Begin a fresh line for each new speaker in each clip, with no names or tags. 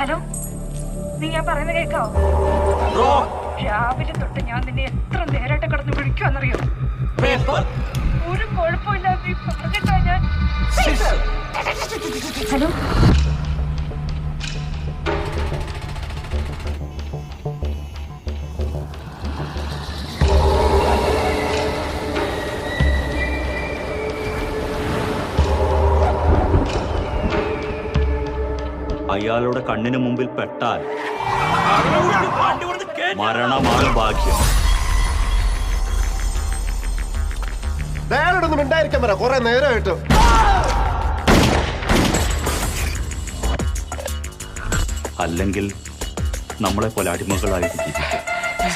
Hello, നീ ഞാൻ പറയുന്നത് കേൾക്കാവോ? രാവിലെ തൊട്ട് ഞാൻ നിന്നെ എത്ര നേരമായിട്ട് കിടന്ന് വിളിക്കുവാന്നറിയോ? ഒരു കുഴപ്പമില്ലാതെ നീ പറഞ്ഞിട്ടാ ഞാൻ. ഹലോ,
അയാളുടെ കണ്ണിന് മുമ്പിൽ പെട്ടാൽ മരണമാണ് ഭാഗ്യം.
നേരിടൊന്നും ഉണ്ടായിരിക്കാൻ പറ, കുറെ നേരമായിട്ട്.
അല്ലെങ്കിൽ നമ്മളെ പോലെ അടിമകളായിട്ട് ജീവിക്കും.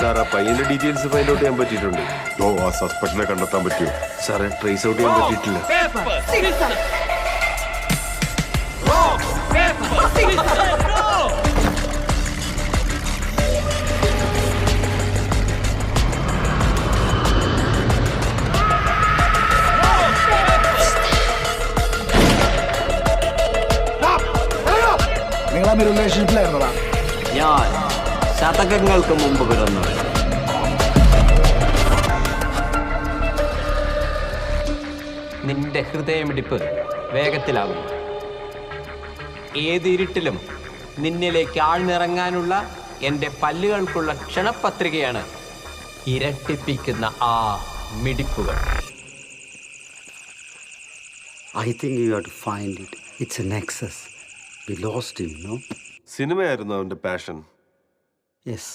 സാർ, ആ പയ്യന്റെ ഡീറ്റെയിൽസ് ഫൈൻഡ് ഔട്ട് ചെയ്യാൻ പറ്റിയിട്ടുണ്ട്.
ഓ, ആ സസ്പെക്ടിനെ കണ്ടെത്താൻ പറ്റുമോ?
സാറേ, ട്രേസ് ഔട്ട് ചെയ്യാൻ പറ്റിയിട്ടില്ല.
നിങ്ങളെ റിലേഷൻഷിപ്പിലായിരുന്നതാ?
ഞാൻ ശതകങ്ങൾക്ക് മുമ്പ് പിറന്നവൻ. നിന്റെ ഹൃദയമിടിപ്പ് വേഗത്തിലാകും. ഏതിരുട്ടിലും നിന്നിലേക്ക് ആഴ്ന്നിറങ്ങാനുള്ള എൻ്റെ പല്ലുകൾക്കുള്ള ക്ഷണപത്രികയാണ് ഇരട്ടിപ്പിക്കുന്ന ആ മിടിപ്പുകൾ.
I think you have to find it. It's a nexus. We lost him, no?
സിനിമയായിരുന്നു അവന്റെ പാഷൻ.
Yes.